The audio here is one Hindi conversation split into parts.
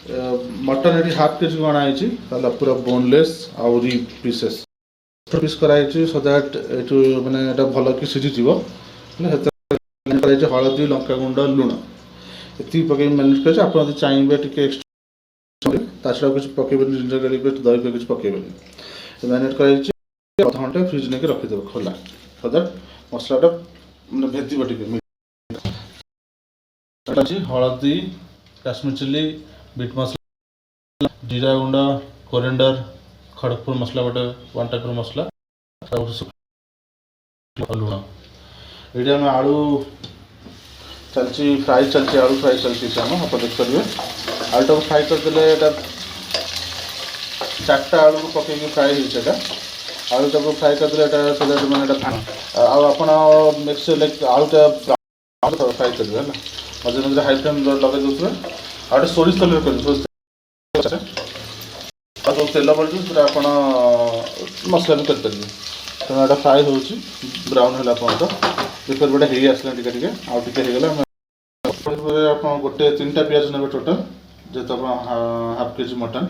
मटन ये हाफ के जी अणाई पूरा बोनलेस आउरी पीसेस पीस कराई सो दैट ये मैंने भल कि सीझीज हलदी लंका गुंड लुण ये पकड़ मैरिनेट कर आप चाहिए टी एक्सट्रा छड़ा कुछ पकेबे जिंजर गार्लिक दही पे कुछ पकेबे मैरिनेट कर अध घंटे फ्रिज नहीं रखिदेव खोला सो दैट मसलाटा मैंने भेद टे हलदी काश्मीर चिली बीट मसला जीरा गुंड कोरिएंडर खड़गपुर मसला गोटे वन टाइप मसला लुण ये आम आलू चलती फ्राई चलती आलू फ्राई चलती आप देखिए आलूटा को फ्राई करदे चार्टा आलू को पकईकि फ्राई होता आलूटा को फ्राई करदे मैंने आप मिक्स लाइक आलूटा फ्राई करेंगे है मझे मझे हाई फ्लेम लगे दूसरे आगे सोरिष तेल कर तेल पड़े पूरा आप मसला भी करेंगे तेना यहाँ फ्राए हो ब्राउन है देखिए गोटे हो आसला टे आउ टे आप गोटे 3टा पियाज ने टोटाल जेहतु आप हाफ के जी मटन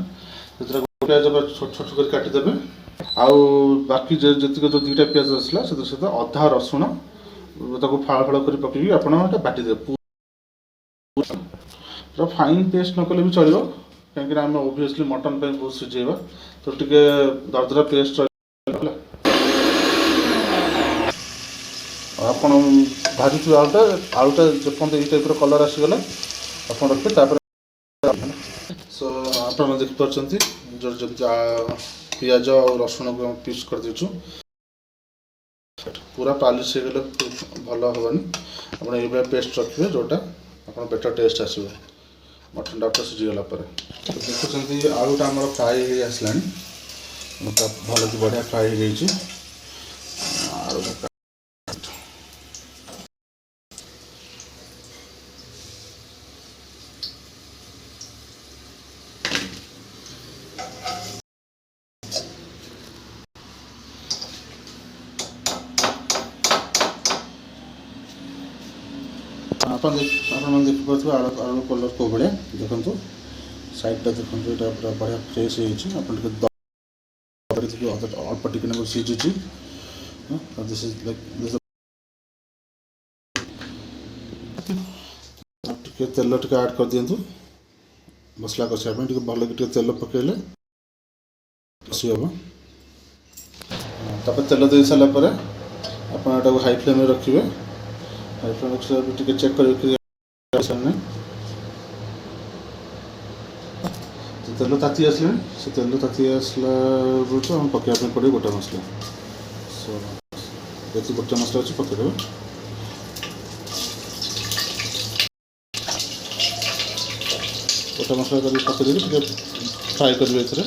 से पियाज छोट छोट कर काटिदेवे आउ बाकी जी जो 2टा पियाज आसला सहित अधा रसुण फाड़ फाड़ कर पकईकि आप बाटिदेवे पूरा फाइन पेस्ट न कले भी चलो कहीं आम ओबियसली मटन पे बहुत सीझेबा तो टी दरदरा पेस्ट आप भाजी आलूटा जब ये टाइप कलर आसीगला आप रखिए सो आप देखिपी जो पियाज और रसुण को पीस कर देचु पूरा पालिश हो गले भल हेनी आप पेस्ट रखिए जोटा आप बेटर टेस्ट आसो मटन टा सीझीगला देखुं आलूटा आम फ्राए हो आसला भल कि बढ़िया फ्राए हो देखिपे आलू कलर को भाया देखो साइडटा देखो यहाँ पूरा बढ़िया फ्रेश हो अल्प टिके सीझी टे तेल टे ऐड कर दिंतु मसला कषापी भल कि तेल पकड़े कषि हम तापर तेल दे सारापर आप हाई फ्लेम में रखिए हाई फ्लेम रखी टे चेक कर तेल ताती आसला से तेल ताती आसला हम पकड़ा पड़े गोटा मसला सो ये गोटा मसला अच्छे पकड़े गोटा मसला पकड़े फ्राए करेंगे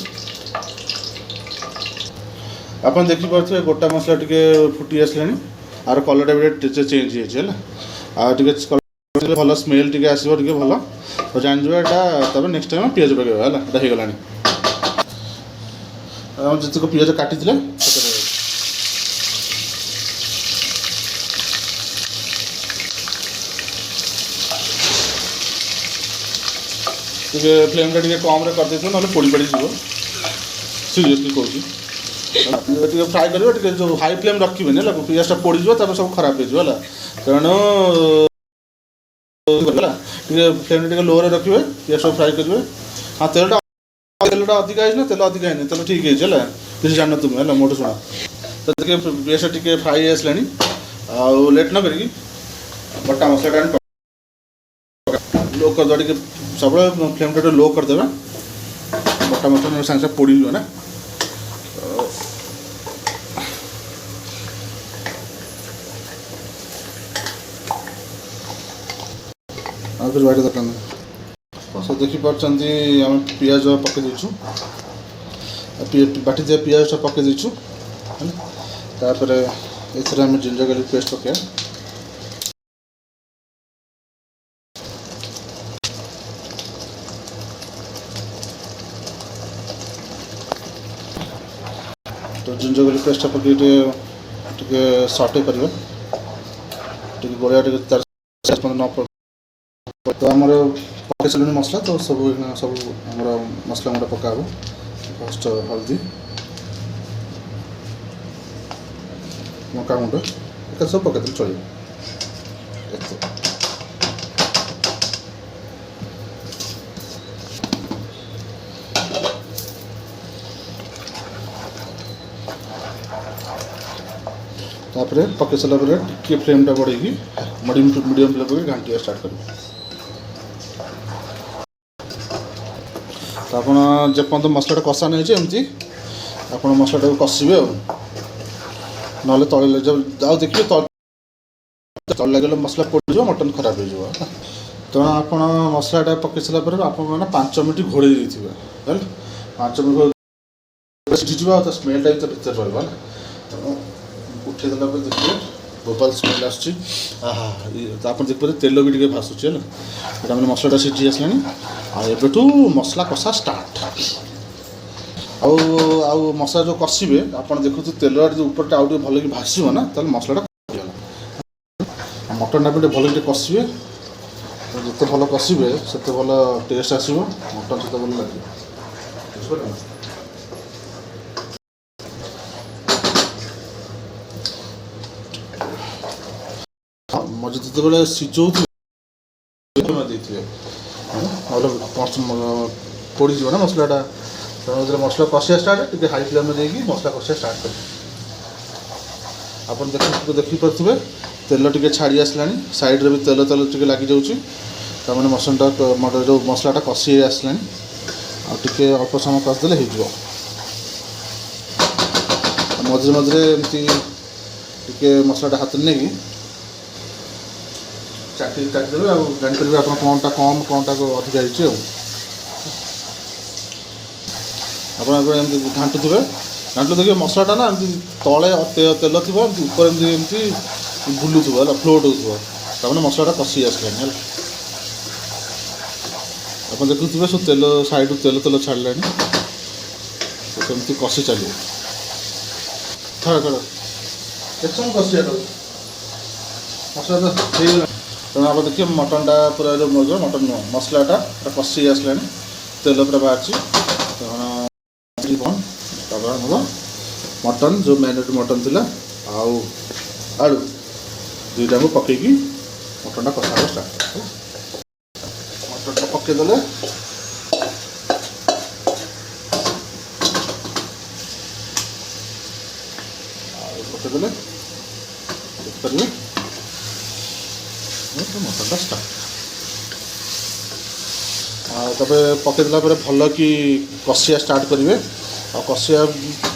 आप देखिपे गोटा मसला टे फुटी आसला आर कलर भी चेंज है भल स्मेल टे आसो टे भल तो जानवे यहाँ नेक्स्ट टाइम पियाज पकेबा है होगला जितक पियाज काटी फ्लेम टा कम कर दे ना पोड़ी पड़ी जीव सीरियसली कहूँ फ्राए कर जो हाई फ्लेम रखिए ना पियाज पोड़ी सब खराब हो तेणु फ्लेम टे लो रखिए पियाज सब फ्राए करेंगे हाँ तेलटा अधिक है तेल अधिक है तेल ठीक है किसी जान तुम्हें है मोटू शुणा तो देखिए पियाज टे फ्राए आसला आउ लेट न करी बटा मसला लो करदे टे सब फ्लेम टा लो करदे बटा मसला सागे सागे पोड़ ना फिर बाटी दरकार सो देखिपार आम पियाज पकई देचु बाटी दिया पियाज पकई देचु तापर एथरे आम जिंजर गार्लिक पेस्ट पकड़ा तो जिंजर गार्लिक पेस्ट पकई टे सटे कर गोलिया 10-15 तो आमर पकई सारे मसला तो सब सब आम मसला गुंडा पका फर्स्ट हल्दी मका गुंड एक सब पकईदे चलो तापर पकई सारापर टे फ्लेमटा बढ़े मीडियम फ्लेम पर घाटिया स्टार्ट कर तो आप जेपर्यंत मसलाटा कषा नहीं एमती आप मसलाटा कषिबे ना तले जाओ देखिए तल लगे मसला पोड़ मटन खराब हो तेणु आप मसलाटा पकई सारापर आप 5 मिनट घोड़े देते 5 मिनट सीझा तो स्मेलटा भी तो भर रहा है उठे देला देखिए बोबाल स्मेल आसची आप देखिए तेल भी टे भासुच है मैंने मसलाटा सीझी आसला एबेठू मसला कषा स्टार्ट आउ मसला जो कषिबे आप देखो तेल जो ऊपर आउ भल कि भाषिब ना तो मसलाटा मटन भी भल कि कषिबे जिते भल कषिबे से भल टेस्ट आसो मटन से भल लगे मजे जिते सीझे पोड़ ना मसलाटा तेणु जो मसला कषिया स्टार्ट टे हाई फ्लेम में मसला कषिया स्टार्ट कर आप देखिपे तेल टे छाड़ी आसला साइड्रे भी तेल तेल टे लग जाने मसनटा जो मसलाटा कषि आसला टे अल्प समय कषिदे हो मझे मझे एमती टे मसलाटा हाथ में नहीं चाटिदेवे जापर आप कौनटा कम कौनटा अधिक आप घाटुवे घाटू देखिए मसलाटा ना तले तेल थी ऊपर एमती बुलूब है फ्लोट हो मसलाटा कषि आसलानी आप देखुवे सब तेल साइड तेल तेल छाड़ा सेमती कषि चलो थोड़ा थोड़ा एक समय कषि मसला तो तेणु आप देखिए मटनटा पूरा जो मटन मसलाटा कषि आसला तेल पूरा बाहर मटन जो मैरिनेट मटन थी आलू दुईटा को पकईकी मटनटा कषा स्टार्ट मटनटा पकईदे पकईदे देखिए मटनटा स्टार्ट तब पकईदेला भल कि कषिया स्टार्ट करेंगे आ कषिया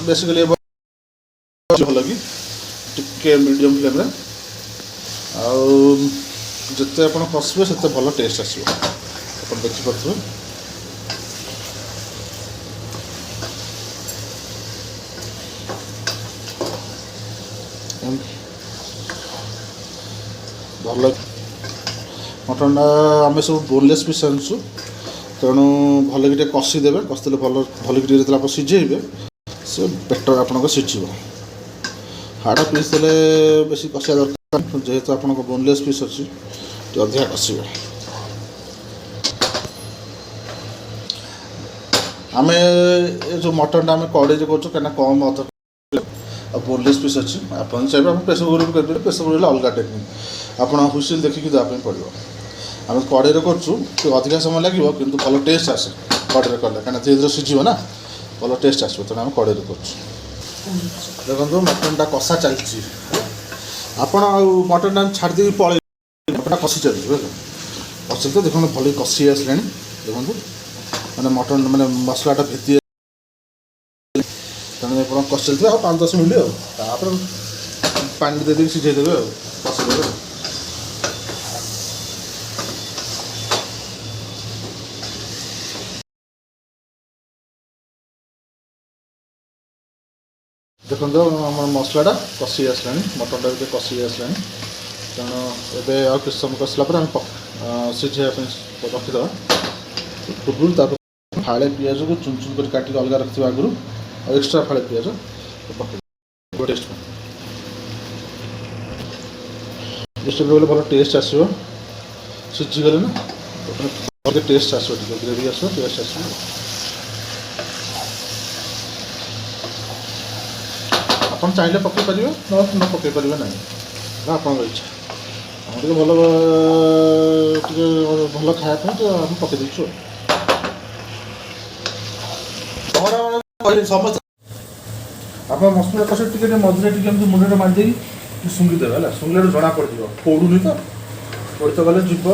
बेसिकली भल कि टिके मीडियम फ्लेम रे जिते आप कषिबे से भल टेस्ट आसो आप देखिपे भल मटनटा आम सब बोनलेस पीस आनसु तेणु भल कि कषिदेवे कषिदे भल भल कि आप सीझे से बेटर आपको सीझ हाड़ा पीस देले बेसी कषिया दरकार जेहेतु आप बोनलेस पीस अच्छी अधिका कषिबे आम जो मटनटा आम कड़े कर कम अध बोनलेस पीस अच्छी आप चाहिए प्रेसर कुकर भी करेंगे प्रेसर कुकर अलग टेक्निक आप हुइसिल देखिए देवाई पड़ो आम कड़े कर अधिका समय लगे कि भल टेस्ट आसे कड़े कले कहीं धीरे धीरे सीझे ना भल टेस्ट आसो तेना आम कड़े देखो मटनटा कषा चलती आप मटनटा छाड़ी पड़े मटनटा कषि चलती कषि तो देखो भल कषि आसला देखो मैंने मटन मैंने मसलाटा भेती तेनाली आप कषि चलते 5-10 मिनट पानी दे सीझेदेवे कषिदेवे देखो आम मसलाटा कषि आसला मटनटा भी कषि आसला तेणु एवं आ किस समय कषला सीझे रखीद पूर्व फाड़े पिज को चुन चुन कर काटिक अलग रखी आगु और एक्सट्रा फाड़े पिज टेस्ट टेस्ट भल टेस्ट आसो सीझीगले ना टेस्ट आसो ग्रेवी आसो टेस्ट आसो आप चाहिए पकई पारे न पकई पारे ना आप इच्छा आम टे भल खायापी तो आम पकई देचु समस्त आप मसला कष टे मझे मुंडे मारिदे शुंघीदेवे है शुंघिले जना पड़ पोड़ूनी तो पड़ी तो गले जीव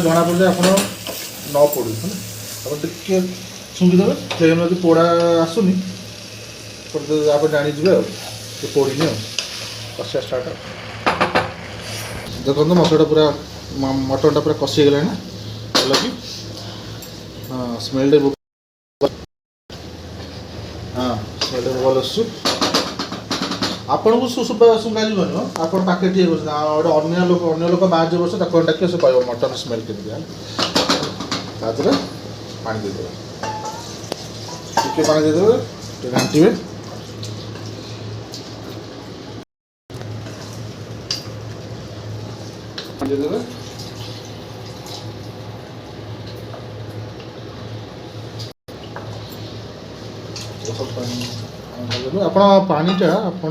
जना पड़ जाए आप न पड़ू है आप टे शुंघीदेवे फ्लेम यदि पोड़ा आसुनी आप जाणीजे पोड़नी कषा स्टार्ट देखो मसला पूरा मटन पूरा कषि गला भल कि हाँ स्मेल हाँ स्मेल भल आसु आपन को शुंगा जीवन आप पाखे ठीक गोटे अन्य लोक बाहर जो बस डाक से कह मटन स्मेल के पानी देदेवे टे पानी देदेवे घाटे देदेवे आप पानीटा आप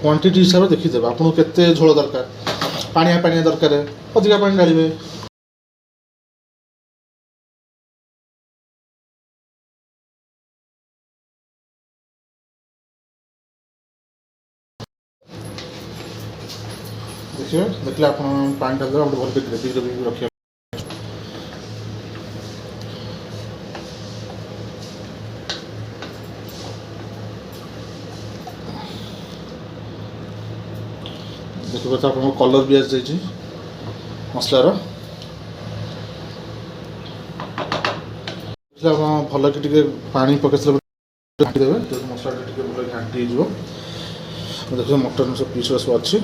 क्वांटिटी हिसाब से देखीदेवे आपको केते झोल दरकार पानिया पानिया दरकार अधिका पानी ढालिबे देखिए देखले आप पानी ढाल देवे भल ग्रेवी ग्रेवी रखिए देखिए आप कलर भी आसी मसलार भल कि पानी पकड़ घाटीदेवे मसला भल घाटी देखिए मटन सब पीस सब अच्छी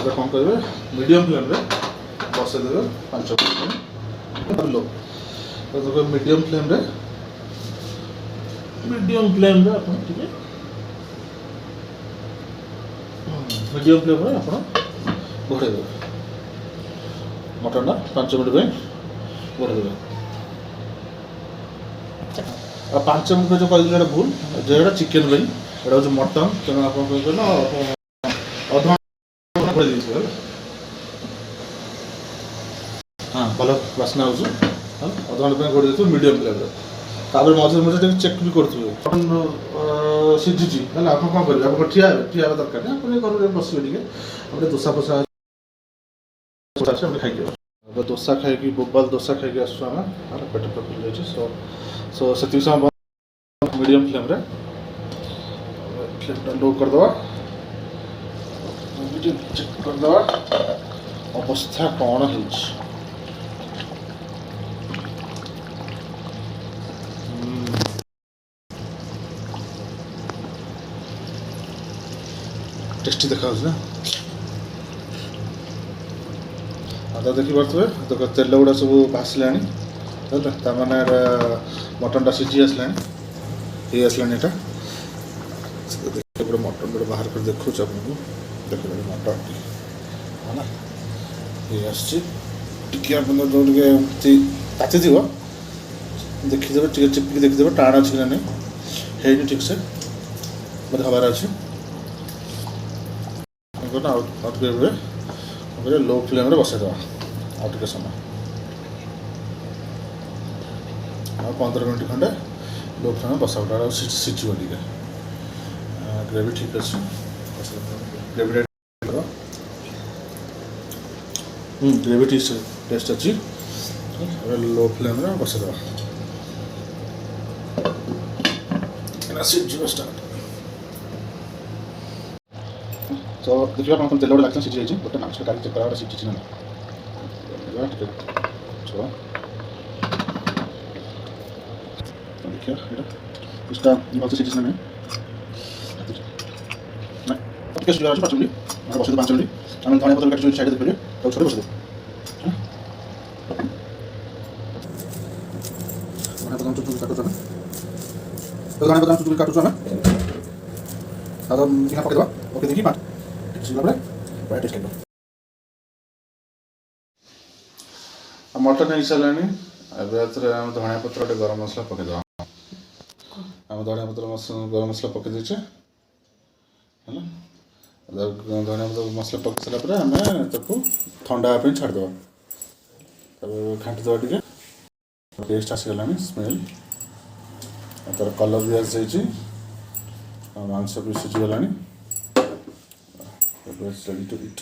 कौन करेंगे मीडियम फ्लेम रे बसईदेवे 5 मिनट लो तो देखो मीडियम फ्लेम रे आप मीडियम फ्लेम रे आप घोड़े देवे मटन 5 मिनट घोड़े देवे 5 मिनट जो कह भूल जो चिकेन भाई यहाँ हूँ मटन तेना आप अध हाँ भल बास्ना हो अध घंटे घोड़ी देते मीडियम फ्लेम तापर मझे मझे चेक भी करेंगे मटन सीझी है आप कौन करेंगे आप ठिया ठिया दरकार नहीं आप घर बसवे टे दोसा फोसा खाई दोसा खाई बोबाल दोसा खाई आसुँ पेट फुल जाइए सो से समय मीडियम फ्लेम रे फ्लेम लो करदे चेक करदे अवस्था कौन है टेस्टी देखा ना तो देखिपे देख तेल गुड़ा सब भासला मैंने मटन टा सीझी आसला ये आसला यहाँ मटन गोटे बाहर कर देखुच आपको देख मटन है ना ये आसके जो ताती थी देखीदे चिपिक देखीदे टाण अच्छी ना नहीं है ठीक से मतलब हबार अच्छे लो फ्लेम रे बसईदे आटे समय 15 मिनट खंडे लो फ्लेम बसा सीझे टे ग्रेवी ठीक अच्छे ग्रेवी ग्रेवी ठीक टेस्ट अच्छी लो फ्लेम रे बसईदे सीझे स्टार्ट तो देखिए आप तेल गोटे सीझी जाइए गोटे माछ काली चेक करा सीझी ना देखिए इसका भल सीझी ना टिके सुधा 5 मिनट बस 5 मिनट आम धनिया पत्र काटी साइड देखिए तो छोटे बस धनिया पत्र चुटुक काटुछ ना तो धनिया पत्र चुटुक काटुछ ना तो यहाँ पकड़ ओके देखिए टेस्ट कर मटन हो सारानी आम धनिया पत्र गोटे गरम मसला पकईदे आम धनिया पत्र गरम मसला पकई देचे है धनिया पत्र मसला पकई सारापर आम ठंडा हाँपी छाड़द घाटीदे टे टेस्ट आसगला स्मेल तार कलर भी आसी मांस भी सीझीगला रेडी टू इट।